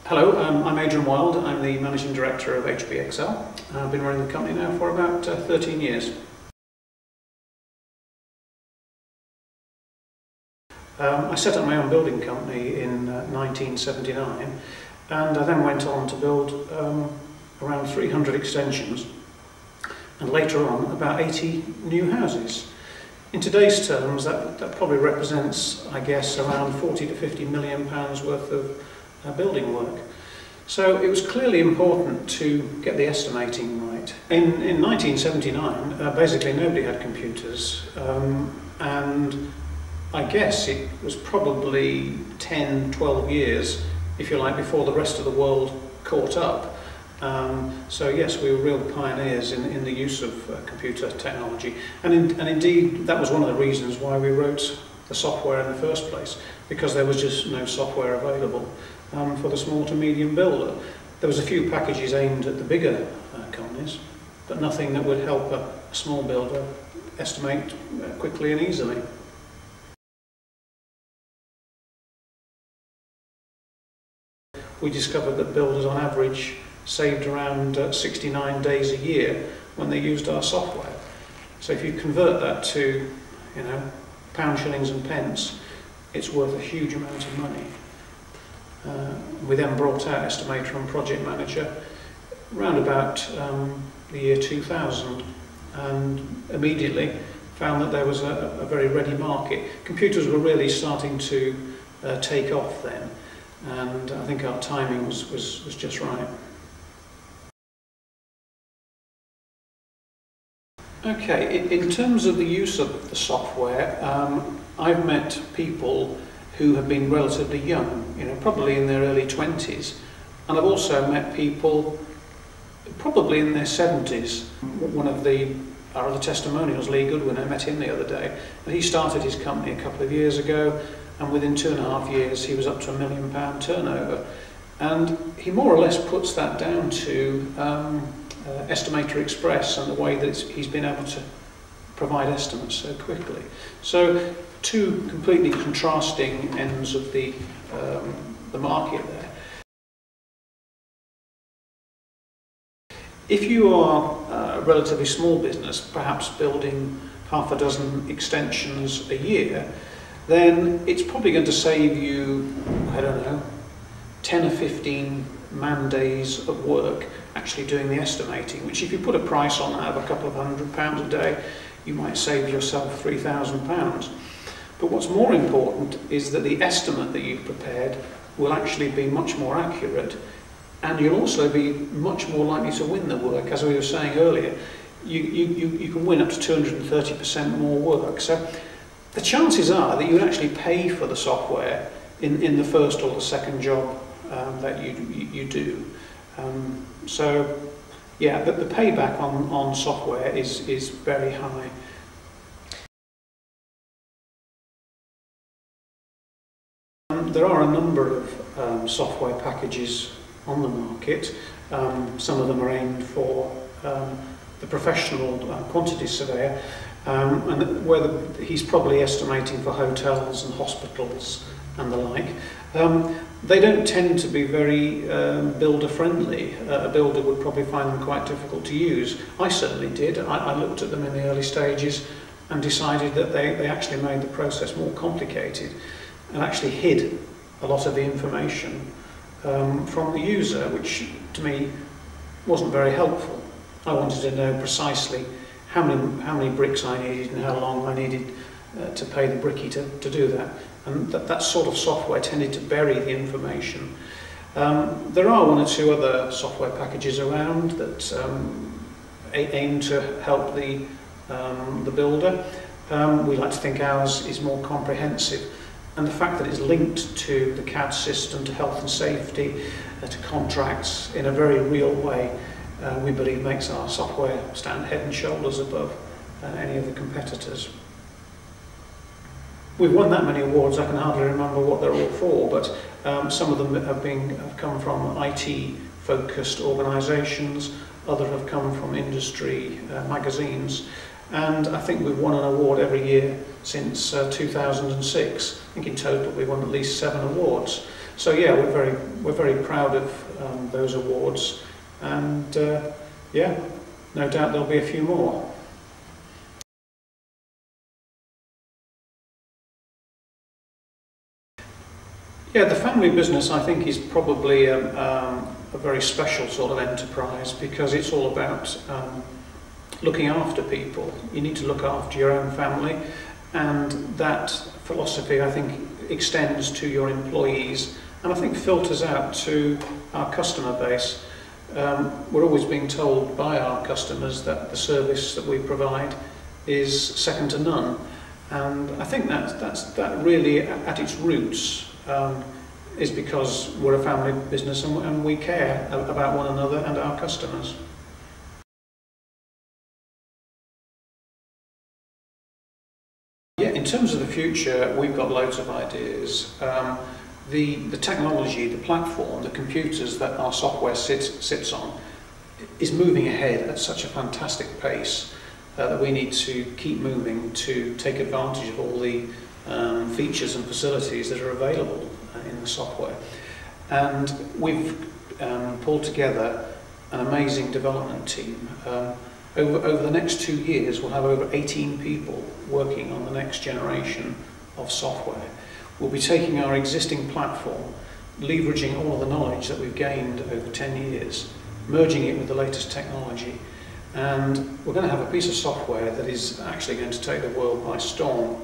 Hello, I'm Adrian Wild. I'm the Managing Director of HBXL. I've been running the company now for about 13 years. I set up my own building company in 1979, and I then went on to build around 300 extensions and later on about 80 new houses. In today's terms that probably represents, I guess, around 40 to 50 million pounds worth of building work. So it was clearly important to get the estimating right. In 1979 basically nobody had computers, and I guess it was probably 10-12 years, if you like, before the rest of the world caught up. So yes, we were real pioneers in the use of computer technology, and indeed that was one of the reasons why we wrote the software in the first place, because there was just no software available for the small to medium builder. There was a few packages aimed at the bigger companies, but nothing that would help a small builder estimate quickly and easily. We discovered that builders on average saved around 69 days a year when they used our software. So if you convert that to, pounds, shillings and pence, it's worth a huge amount of money. We then brought out Estimator and Project Manager around about the year 2000, and immediately found that there was a very ready market. Computers were really starting to take off then, and I think our timing was just right. Okay, in terms of the use of the software, I've met people who have been relatively young, probably in their early 20s, and I've also met people probably in their 70s. One of our other testimonials, Lee Goodwin, I met him the other day, and he started his company a couple of years ago, and within 2.5 years he was up to £1 million turnover. And he more or less puts that down to Estimator Express and the way that he's been able to provide estimates so quickly. So two completely contrasting ends of the market there. If you are a relatively small business, perhaps building half a dozen extensions a year, then it's probably going to save you, I don't know, 10 or 15 man days of work actually doing the estimating, which if you put a price on that of a couple of £100 a day, you might save yourself £3,000. But what's more important is that the estimate that you've prepared will actually be much more accurate, and you'll also be much more likely to win the work. As we were saying earlier, you can win up to 230% more work. So the chances are that you would actually pay for the software in the first or the second job that you do. So yeah, the payback on software is very high. There are a number of software packages on the market. Some of them are aimed for the professional quantity surveyor, and where he's probably estimating for hotels and hospitals and the like. They don't tend to be very builder friendly. A builder would probably find them quite difficult to use. I certainly did. I looked at them in the early stages and decided that they actually made the process more complicated and actually hid a lot of the information from the user, which to me wasn't very helpful. I wanted to know precisely how many bricks I needed and how long I needed to pay the brickie to do that. And that sort of software tended to bury the information. There are one or two other software packages around that aim to help the builder. We like to think ours is more comprehensive, and the fact that it's linked to the CAD system, to health and safety, to contracts in a very real way, we believe makes our software stand head and shoulders above any of the competitors. We've won that many awards, I can hardly remember what they're all for, but some of them have come from IT-focused organisations, others have come from industry magazines, and I think we've won an award every year since 2006. I think in total we've won at least 7 awards. So yeah, we're very proud of those awards, and yeah, no doubt there'll be a few more. Yeah, the family business, I think, is probably a very special sort of enterprise, because it's all about looking after people. You need to look after your own family, and that philosophy, I think, extends to your employees, and I think filters out to our customer base. We're always being told by our customers that the service that we provide is second to none, and I think that really, at its roots, is because we're a family business, and we care about one another and our customers. Yeah, in terms of the future, we've got loads of ideas. The technology, the platform, the computers that our software sits on is moving ahead at such a fantastic pace that we need to keep moving to take advantage of all the features and facilities that are available in the software. And we've pulled together an amazing development team. Over the next 2 years, we'll have over 18 people working on the next generation of software. We'll be taking our existing platform, leveraging all of the knowledge that we've gained over 10 years, merging it with the latest technology, and we're going to have a piece of software that is actually going to take the world by storm.